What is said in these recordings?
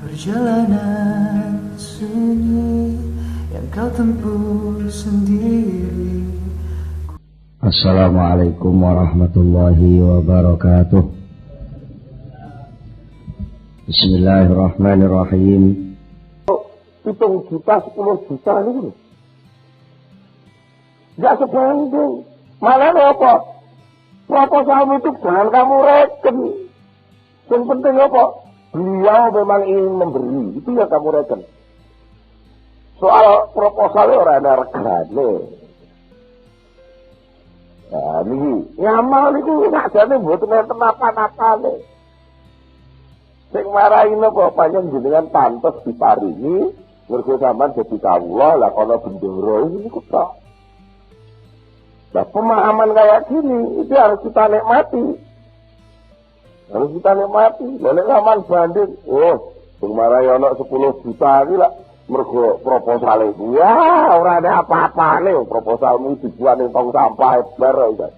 Perjalanan sunyi yang kau tempuh sendiri. Assalamualaikum warahmatullahi wabarakatuh. Bismillahirrahmanirrahim. Hitung juta, 10 juta ini gak sebanding. Malah apa? Proposal itu jangan kamu reken. Yang penting apa? Beliau memang ingin memberi, itu yang kamu reken. Soal proposalnya orang ada regane. Nah ini ngamal itu gak jadi buat kenapa-napa nih. Sing marahin apa panjang jenengan pantes diparingi mergo sampean dadi kawula lah kono bendoro ini kok. Nah pemahaman kayak gini itu harus kita nikmati. Harus kita nikmati. Nek sampean banding, oh sing marahi ana 10 juta iki lah mergo proposal itu. Ya ora ada apa-apane proposalmu dibuat ning tong sampah bar iki.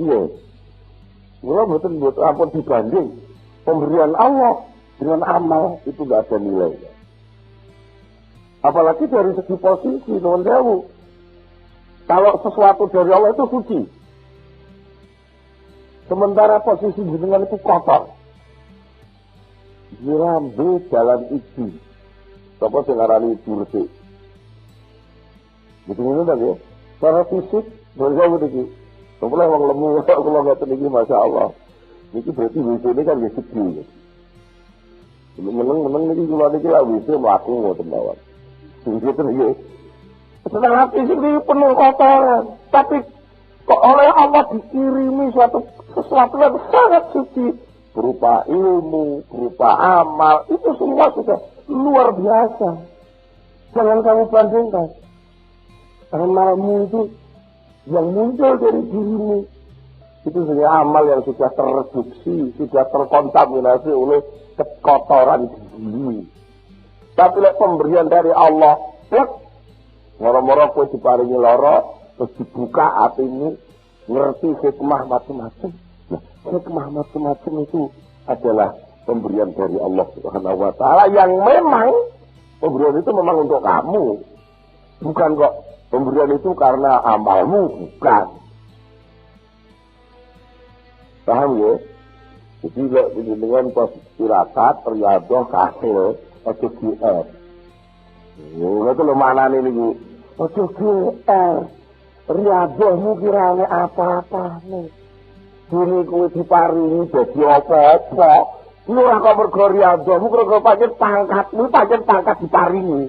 Iya. Mula mboten ampun dibanding. Pemberian Allah dengan amal itu gak ada nilainya. Apalagi dari segi posisi, nuwun sewu. Kalau sesuatu dari Allah itu suci. Sementara posisi jenengan itu kotor. Dirambe jalan iji. Sapa sing ngarani bersih. Betul kan ya? Secara fisik, nuwun sewu iki. Kula wong lemu kula ngoten iki masyaallah. Itu berarti WC ini kan ya sedih. Meneng ini kalau ini lah WC melaku ngoten mawon. Gitu ya. Setelah fisik ini penuh kotoran, tapi kok oleh Allah dikirimi sesuatu yang sangat suci berupa ilmu, berupa amal, itu semua sudah luar biasa. Jangan kamu bandingkan. Amalmu itu yang muncul dari dirimu. Itu sebenarnya amal yang sudah terreduksi, sudah terkontaminasi oleh kekotoran diri. Tapi pemberian dari Allah, moro-moro kowe diparingi lara, terus dibuka hatimu, ngerti hikmah macam-macam. Nah, hikmah macam-macam itu adalah pemberian dari Allah Subhanahu wa taala yang memang pemberian itu memang untuk kamu. Bukan kok pemberian itu karena amalmu, bukan. Paham ya? Jadi dengan pas tirakat, riadoh, kasil, ojo GR. Itu lo mana nih nih? Ojo GR. Riadohmu kiranya apa-apa nih. Ini kue diparingi jadi apa-apa. Ini orang kau mergo riadohmu, mergo pancen pangkatmu, pancen pangkat diparingi.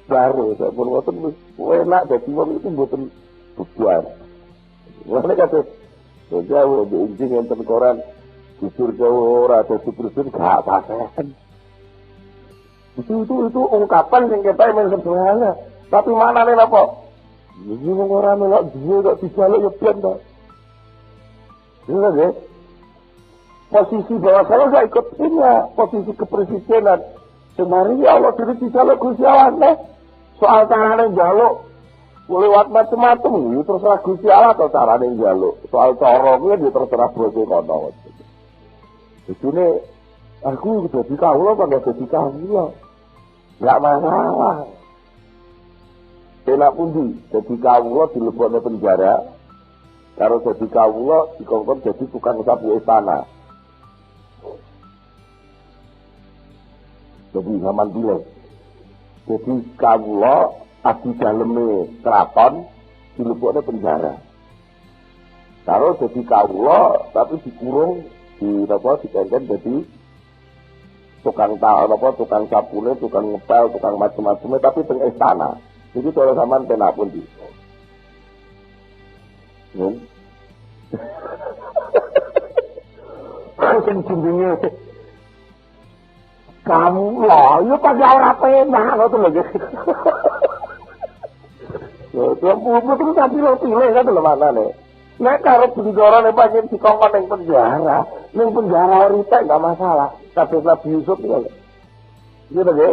Baru, saya pun ngoten enak jadi wong itu mboten beban. Ngene kate jauh di injing yang terkoran jujur jauh ada super-super gak apa-apa. Itu ungkapan yang kita emang sederhana. Tapi mana nih apa? Ini orang melok dia gak dijaluk ya ben toh. Ini ya. Posisi bahwa saya gak ikut punya posisi kepresidenan. Semari ya Allah diri dijaluk Gusti Allah. Soal carane jaluk lewat macam-macam, itu terserah Gusti Allah atau carane njaluk. Soal cara kuwi ya terserah bose kono. Jadi aku dadi kawula apa enggak dadi kawula? Enggak masalah. Enak pundi dadi kawula dilebokne penjara. Karo dadi kawula dikongkon dadi tukang sapu istana. Jadi zaman dulu. Jadi kawula abdi daleme keraton dilebokne penjara. Karo dadi kawula tapi dikurung di dikengken dadi tukang tukang sapune, tukang ngepel, tukang macam-macam tapi teng istana. Jadi kalau sampean penak pundi? Sing jenenge kamu lah, ya pada ora penak ngoten lho. Betul tapi lo pilih kan lho maknane. Nek karo bendoro nek pancen dikongkon ning penjara orite enggak masalah. Kabeh Nabi Yusuf ya. Gitu ya.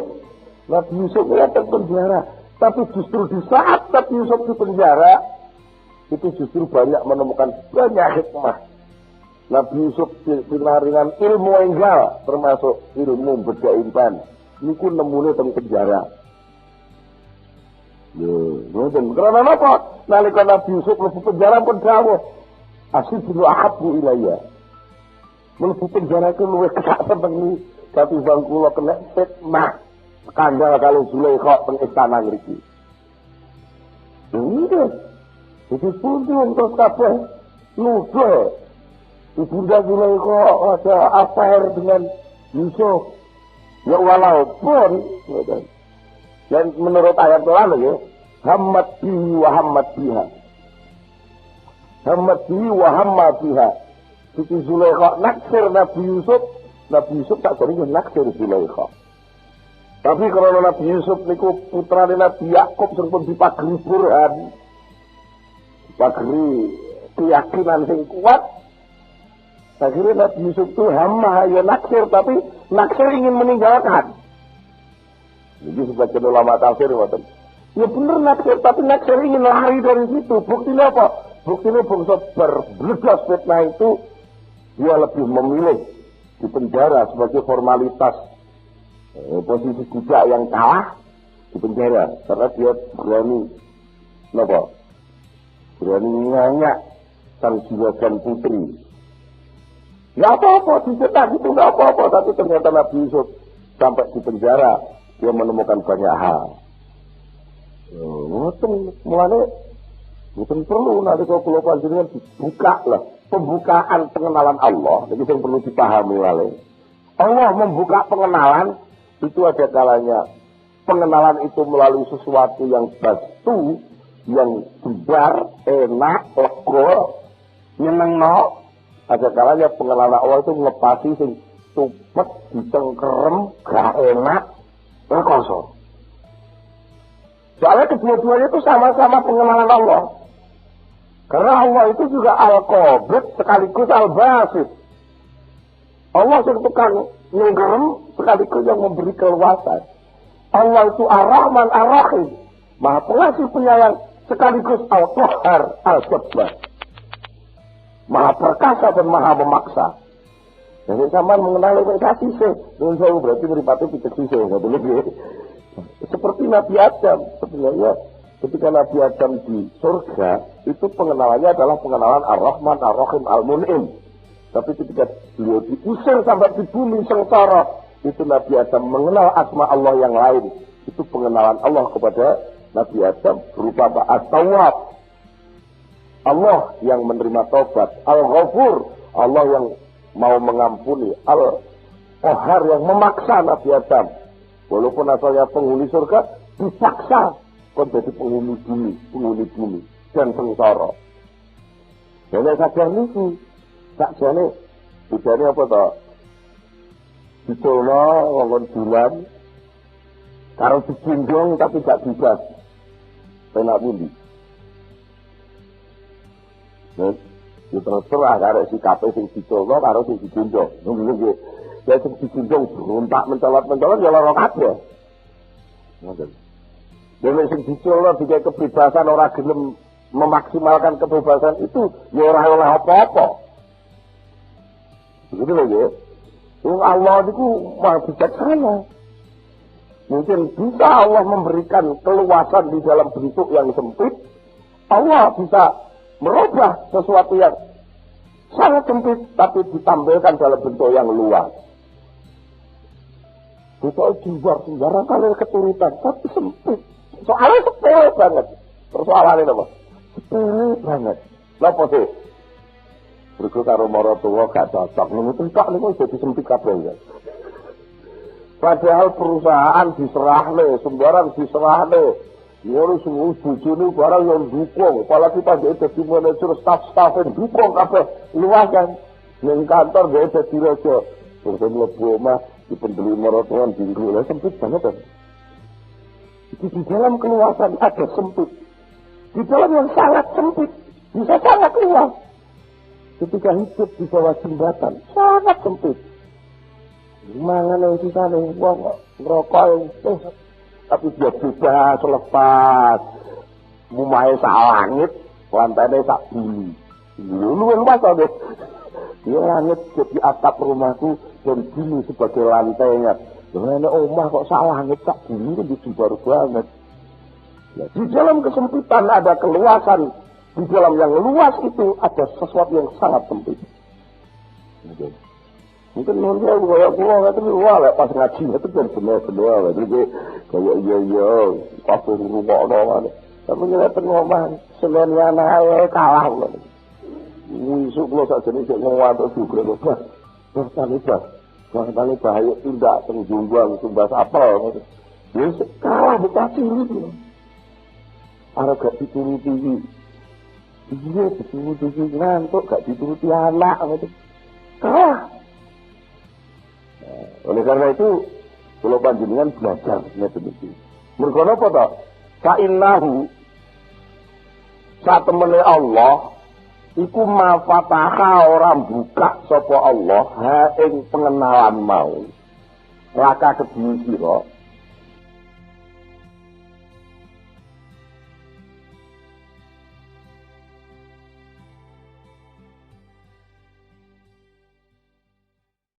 Nabi Yusuf ya di penjara, tapi justru di saat Nabi Yusuf di penjara itu justru banyak menemukan banyak hikmah. Nabi Yusuf pinaringan ilmu enggal termasuk ilmu bedah intan. Niku nemune teng penjara. Ngoten. Karena apa? Nalika Nabi Yusuf mlebu penjara pun dawuh, "Asyidu ahabbu ilayya." Mlebu penjara ku luwih kesak seneng katimbang kula kena fitnah skandal kali Zulaikha teng istana ngriki. Ini jadi pundung terus kabeh nuduh Ibunda Zulaikha ada affair dengan Yusuf. Ya walaupun dan menurut ayat Quran ya, hammat bihi wa hammat biha. Hammat bihi wa hammat biha. Siti Zulaikha naksir Nabi Yusuf tak sering naksir Zulaikha. Tapi kalau Nabi Yusuf niku putrane Nabi Yakub sing pun dipageri burhan, dipageri keyakinan sing kuat. Akhirnya Nabi Yusuf itu hama ya naksir, tapi naksir ingin meninggalkan. Jadi sebagian ulama tafsir ngoten. Ya bener naksir, tapi naksir ingin lari dari situ. Buktinya apa? Buktinya bangsa berbledas fitnah itu dia lebih memilih di penjara sebagai formalitas posisi kuda yang kalah di penjara karena dia berani berani nganyak sang juragan putri. Ya apa-apa, dicegah itu nggak apa-apa, tapi ternyata Nabi Yusuf sampai di penjara dia menemukan banyak hal. Mulanya bukan perlu nanti kalau pulau panjenengan dibuka lah pembukaan pengenalan Allah. Jadi yang perlu dipahami oleh Allah membuka pengenalan itu ada kalanya pengenalan itu melalui sesuatu yang bastu, yang sebar, enak, lega, nyenengno. Ada kalanya pengenalan Allah itu melepasi sing tupet, dicengkerem, gak enak, kosong. Soalnya kedua-duanya itu sama-sama pengenalan Allah. Karena Allah itu juga al-qabid sekaligus al-basit. Allah yang tukang nenggerem sekaligus yang memberi keluasan. Allah itu ar-Rahman ar-Rahim, Maha Pengasih Penyayang sekaligus al-Qahhar al-Jabbar, Maha Perkasa dan Maha Memaksa. Jadi sama mengenal kasih sih. Dan saya berarti meripati pikir sih, nggak boleh. Seperti Nabi Adam, sebenarnya ketika Nabi Adam di surga itu pengenalannya adalah pengenalan Ar-Rahman, Ar-Rahim, Al-Mun'im. Tapi ketika beliau diusir sampai di bumi sengsara, itu Nabi Adam mengenal asma Allah yang lain. Itu pengenalan Allah kepada Nabi Adam berupa At-Tawwab, Allah yang menerima taubat, Al-Ghafur, Allah yang mau mengampuni, Al-Qahhar yang memaksa Nabi Adam. Walaupun asalnya penghuni surga, dipaksa kon jadi penghuni bumi dan sengsara. Jadi sadar niku, sakjane budane apa to? Dicono wong bulan karo dijunjung tapi gak bebas. Penak pundi? Ya terus terang karo sikape sing dicono karo sing dijunjung. Nggih. Ya sing dijunjung berontak mencolot ya lara kabeh. Ngoten. Dene sing dicono dikai kebebasan ora gelem memaksimalkan kebebasan itu ya ora oleh apa-apa. Begitu lho ya. Allah itu maha bijaksana. Mungkin bisa Allah memberikan keluasan di dalam bentuk yang sempit. Allah bisa merubah sesuatu yang sangat sempit tapi ditampilkan dalam bentuk yang luas. Itu juga kali keturutan tapi sempit. Soalnya sepele banget. Persoalannya apa? Sepele banget. Kenapa sih? Berikut karo maratuwa gak cocok. Niku tok niku jadi sempit kabeh ya. Padahal perusahaan diserahne, sembarang diserahne. Ngono semua bojone barang yang dukung, apalagi pada dadi manajer staff yang dukung kabeh luas kan. Ning kantor dhewe dadi raja. Terus mlebu omah dipendeli maratuwa dinggo. Lah sempit banget kan. Di dalam keluasan ada sempit. Di dalam yang sangat sempit bisa sangat luas. Ketika hidup di bawah jembatan sangat sempit. Mangan yang sisa nih, wong ngerokok tapi dia bebas lepas. Mumahe sak langit, lantainya sak bumi. Lu luwih luas deh. Ya langit jadi atap rumahku dan bumi sebagai lantainya. Dengan omah kok salah langit tak bumi itu dijumbar banget. Ya, di dalam kesempitan ada keluasan. Di dalam yang luas itu ada sesuatu yang sangat sempit. Okay. Mungkin nanti aku kayak gua itu luar lah pas ngaji itu kan benar-benar lah. Jadi kayak iya pas rumah orang. Tapi kita ngomong sebenarnya anak kalah loh. Wisuk lo saja ni cek ngawat juga loh. Tani bahaya tidak terjumbang tumbas apel. Dia kalah bekasi itu. Arab gak dituruti. Iya dituruti ngantuk gak dituruti anak gitu. Kalah. Oleh karena itu, kalau panjenengan belajar demikian. Mergo napa ta? Ka'innahu saat temene Allah iku mafataha orang buka sapa Allah ha ing pengenalan mau. Laka kedhi sira